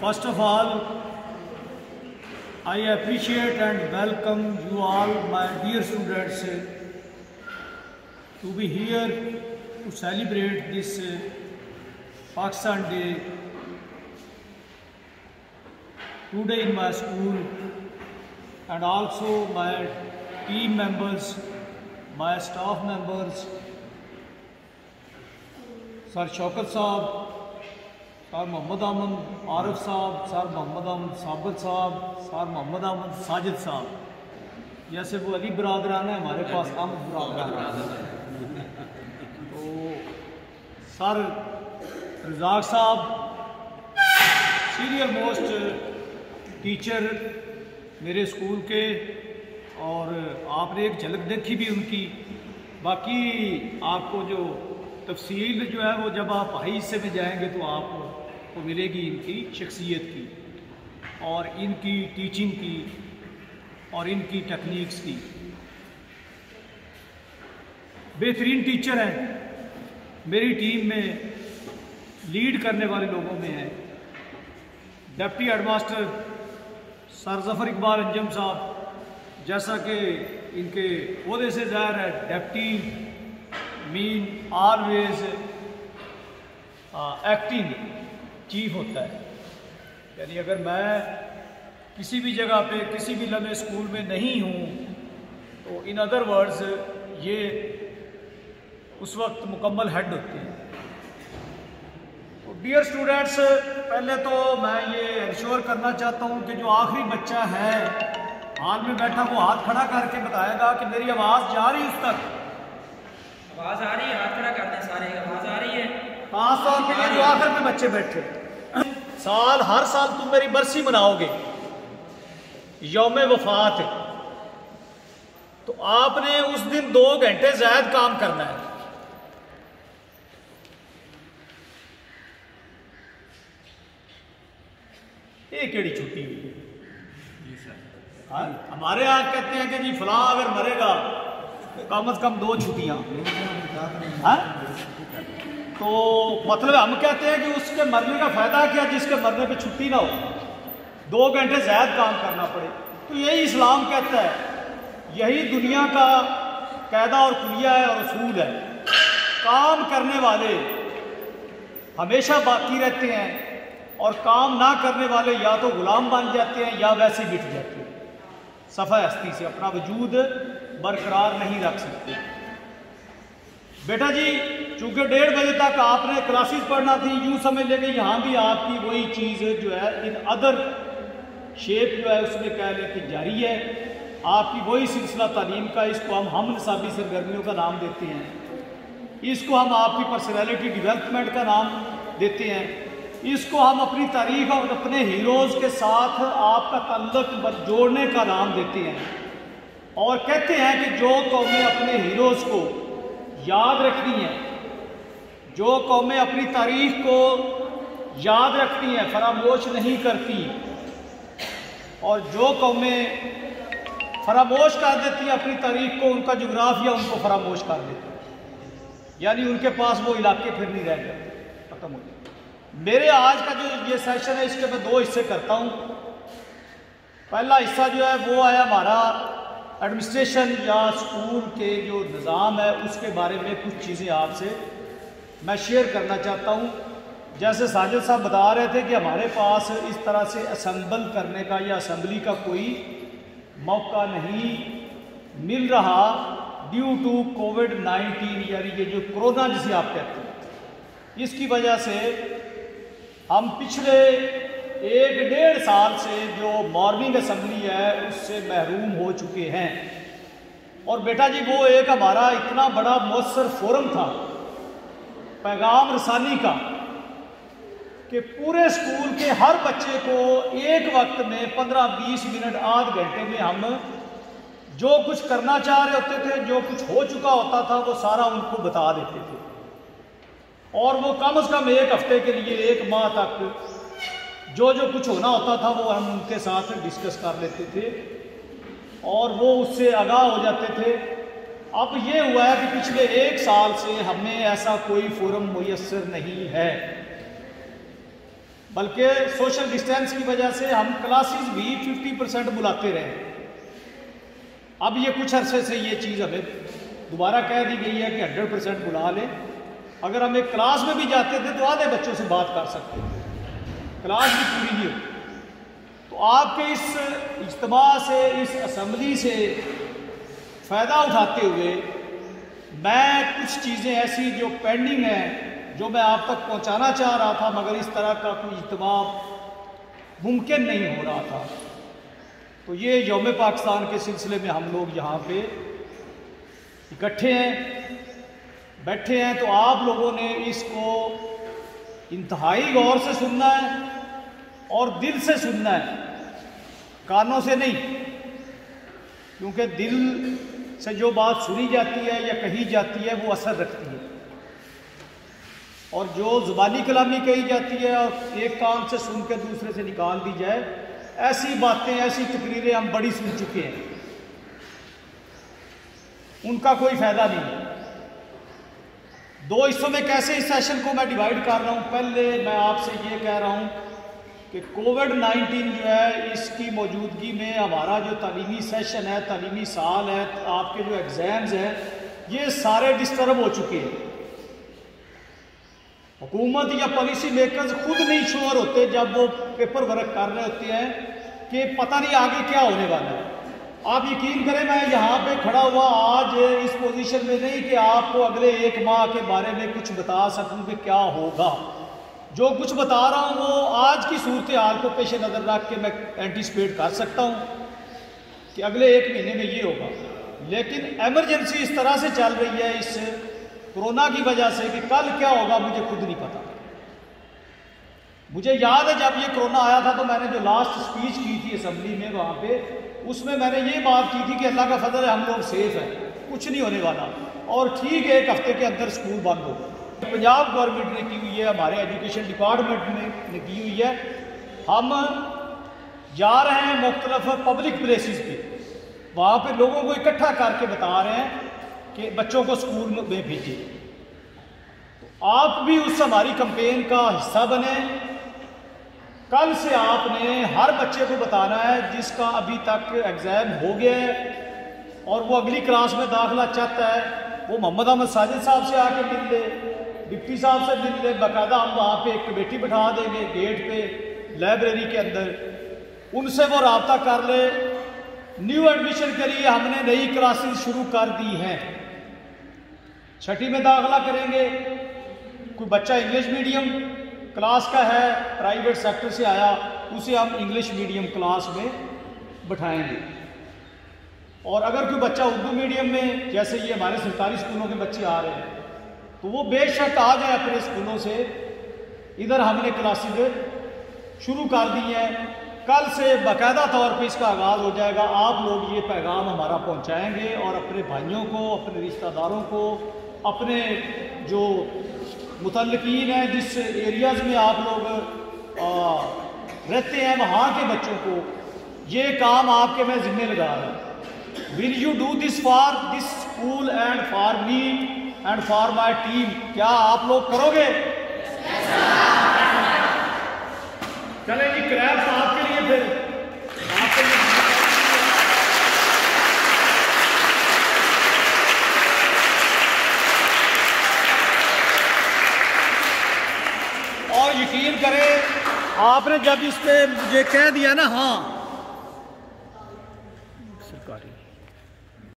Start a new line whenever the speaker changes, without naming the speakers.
First of all, I appreciate and welcome you all, my dear students, to be here to celebrate this Pakistan Day today in my school, and also my team members, my staff members, Sir Shaukat Saab, Sir Muhammad Aman Arif Saab, Sir Muhammad Aman Sabit Saab, Sir Muhammad Aman Sajid Saab, जैसे वो अली बरादरान है, हमारे पास अहमद बरादरान है। तो sir Razzaq साहब senior most teacher मेरे school के, और आपने एक झलक देखी भी उनकी। बाकी आपको जो तफसील जो है वो जब आप हाई हिस्से में जाएंगे तो आपको मिलेगी इनकी शख्सियत की और इनकी टीचिंग की और इनकी टेक्निक्स की। बेहतरीन टीचर हैं, मेरी टीम में लीड करने वाले लोगों में हैं deputy headmaster sir Zafar Iqbal Anjum साहब, जैसा कि इनके ओहदे से ज़ाहिर है deputy mean always acting chief होता है। यानी अगर मैं किसी भी जगह पे किसी भी लम्हे स्कूल में नहीं हूँ तो इन अदर वर्ड्स ये उस वक्त मुकम्मल हेड होते हैं। तो डियर स्टूडेंट्स, पहले तो मैं ये इंश्योर करना चाहता हूँ कि जो आखिरी बच्चा है हाल में बैठा वो हाथ खड़ा करके बताएगा कि मेरी आवाज़ जा रही उस तक।
आवाज़ आ रही है, हाथ खड़ा करते हैं सारे, आवाज़ आ रही है।
खास तौर पे जो आखिर में बच्चे बैठे, हर साल तुम मेरी बरसी मनाओगे, यौम वफात, तो आपने उस दिन 2 घंटे ज़्यादा काम करना है। ये केड़ी छुट्टी हुई है? हमारे यहाँ कहते हैं कि जी फलां अगर मरेगा तो कम से कम 2 छुट्टियाँ। तो मतलब हम कहते हैं कि उसके मरने का फ़ायदा क्या जिसके मरने पे छुट्टी ना हो, 2 घंटे ज़्यादा काम करना पड़े। तो यही इस्लाम कहता है, यही दुनिया का कायदा और कुलिया है और उसूल है। काम करने वाले हमेशा बाकी रहते हैं और काम ना करने वाले या तो गुलाम बन जाते हैं या वैसे मिट जाते हैं, सफ़ा हस्ती से अपना वजूद बरकरार नहीं रख सकते। बेटा जी, चूँकि 1:30 बजे तक आपने क्लासेस पढ़ना थी, यूँ समझ लेंगे यहाँ भी आपकी वही चीज़ जो है इन अदर शेप जो है उसमें कह लें कि जारी है। आपकी वही सिलसिला तालीम का, इसको हम निसाबी सरगर्मियों का नाम देते हैं, इसको हम आपकी पर्सनैलिटी डेवलपमेंट का नाम देते हैं, इसको हम अपनी तारीख और अपने हीरोज़ के साथ आपका ताल्लुक जोड़ने का नाम देते हैं। और कहते हैं कि जो कौमें अपने हीरोज़ को याद रखनी है, जो कौमें अपनी तारीख को याद रखती हैं, फरामोश नहीं करती, और जो कौमें फरामोश कर देती हैं अपनी तारीख को, उनका जोग्राफिया उनको फरामोश कर देता है, यानी उनके पास वो इलाके फिर नहीं रह जाते, खत्म हो जाते। मेरे आज का जो ये सेशन है इसके मैं 2 हिस्से करता हूँ। पहला हिस्सा जो है वो है हमारा एडमिनिस्ट्रेशन या स्कूल के जो निज़ाम है उसके बारे में कुछ चीज़ें आपसे मैं शेयर करना चाहता हूँ। जैसे साजिद साहब बता रहे थे कि हमारे पास इस तरह से असेंबल करने का या असेंबली का कोई मौका नहीं मिल रहा ड्यू टू कोविड-19, यानी ये जो कोरोना जिसे आप कहते हैं, इसकी वजह से हम पिछले 1-1.5 साल से जो मॉर्निंग असेंबली है उससे महरूम हो चुके हैं। और बेटा जी, वो एक हमारा इतना बड़ा मौसर फोरम था पैगाम रसानी का कि पूरे स्कूल के हर बच्चे को एक वक्त में 15-20 मिनट आध घंटे में हम जो कुछ करना चाह रहे होते थे, जो कुछ हो चुका होता था, वो सारा उनको बता देते थे। और वो कम से कम 1 हफ्ते के लिए 1 माह तक जो जो कुछ होना होता था वो हम उनके साथ डिस्कस कर लेते थे और वो उससे आगाह हो जाते थे। अब ये हुआ है कि पिछले 1 साल से हमें ऐसा कोई फोरम मुयस्सर नहीं है। बल्कि सोशल डिस्टेंस की वजह से हम क्लासेस भी 50% बुलाते रहे। अब ये कुछ अरसे से ये चीज़ हमें दोबारा कह दी गई है कि 100% बुला लें। अगर हम एक क्लास में भी जाते थे तो आधे बच्चों से बात कर सकते थे, क्लास भी पूरी नहीं होती। तो आपके इस इज्तिमा से, इस असम्बली से फ़ायदा उठाते हुए मैं कुछ चीज़ें ऐसी जो पेंडिंग हैं जो मैं आप तक पहुंचाना चाह रहा था, मगर इस तरह का कोई इज्तिमा मुमकिन नहीं हो रहा था। तो ये यौम पाकिस्तान के सिलसिले में हम लोग यहाँ पे इकट्ठे हैं, बैठे हैं। तो आप लोगों ने इसको इंतहाई गौर से सुनना है और दिल से सुनना है, कानों से नहीं, क्योंकि दिल से जो बात सुनी जाती है या कही जाती है वो असर रखती है, और जो ज़ुबानी कलामी कही जाती है और एक कान से सुन के दूसरे से निकाल दी जाए, ऐसी बातें, ऐसी तकरीरें हम बड़ी सुन चुके हैं, उनका कोई फ़ायदा नहीं है। दो हिस्सों में कैसे इस सेशन को मैं डिवाइड कर रहा हूँ। पहले मैं आपसे ये कह रहा हूँ कि कोविड-19 जो है, इसकी मौजूदगी में हमारा जो तालीमी सेशन है, तालीमी साल है, आपके जो एग्ज़ाम्स हैं, ये सारे डिस्टर्ब हो चुके हैं। हुकूमत या पॉलिसी मेकर्स खुद नहीं श्योर होते जब वो पेपर वर्क कर रहे होते हैं कि पता नहीं आगे क्या होने वाला है। आप यकीन करें, मैं यहाँ पे खड़ा हुआ आज इस पोजीशन में नहीं कि आपको अगले 1 माह के बारे में कुछ बता सकूँ कि क्या होगा। जो कुछ बता रहा हूँ वो आज की सूरत हाल को पेश नज़र रख के मैं एंटिसिपेट कर सकता हूँ कि अगले 1 महीने में ये होगा। लेकिन एमरजेंसी इस तरह से चल रही है इस कोरोना की वजह से कि कल क्या होगा मुझे खुद नहीं पता। मुझे याद है जब ये कोरोना आया था तो मैंने जो लास्ट स्पीच की थी असम्बली में, वहाँ पे उसमें मैंने ये बात की थी कि अल्लाह का फजल है, हम लोग सेफ हैं, कुछ नहीं होने वाला। और ठीक है, 1 हफ्ते के अंदर स्कूल बंद हो गए। पंजाब गवर्नमेंट ने की हुई है, हमारे एजुकेशन डिपार्टमेंट ने की हुई है। हम जा रहे हैं मुख्तलिफ पब्लिक प्लेसेस पे, वहाँ पे लोगों को इकट्ठा करके बता रहे हैं कि बच्चों को स्कूल में भेजें। तो आप भी उस हमारी कैंपेन का हिस्सा बने। कल से आपने हर बच्चे को बताना है जिसका अभी तक एग्ज़ाम हो गया है और वो अगली क्लास में दाखिला चाहता है, वो मोहम्मद अहमद साजिद साहब से आके मिल ले, डिप्टी साहब से मिल ले। बाकायदा हम वहाँ पे एक कमेटी बिठा देंगे गेट पे, लाइब्रेरी के अंदर, उनसे वो रब्ता कर ले। न्यू एडमिशन के लिए हमने नई क्लासेस शुरू कर दी हैं। 6ठी में दाखिला करेंगे, कोई बच्चा इंग्लिश मीडियम क्लास का है, प्राइवेट सेक्टर से आया, उसे हम इंग्लिश मीडियम क्लास में बिठाएंगे। और अगर कोई बच्चा उर्दू मीडियम में, जैसे ये हमारे सरकारी स्कूलों के बच्चे आ रहे हैं, तो वो बेशक आ जाए अपने स्कूलों से। इधर हमने क्लासेस शुरू कर दी हैं, कल से बाकायदा तौर पे इसका आगाज़ हो जाएगा। आप लोग ये पैगाम हमारा पहुंचाएंगे और अपने भाइयों को, अपने रिश्तेदारों को, अपने जो मुतल्लिकीन हैं, जिस एरियाज़ में आप लोग रहते हैं, वहाँ के बच्चों को ये काम आपके मैं जिम्मे लगा रहा हूँ। Will you do this for this school and for me and for my team? क्या आप लोग करोगे? चलें जी, क्रैप्स आपके लिए। फिर आपके लिए और यकीन करें, आपने जब इस पे मुझे कह दिया ना, हाँ सरकारी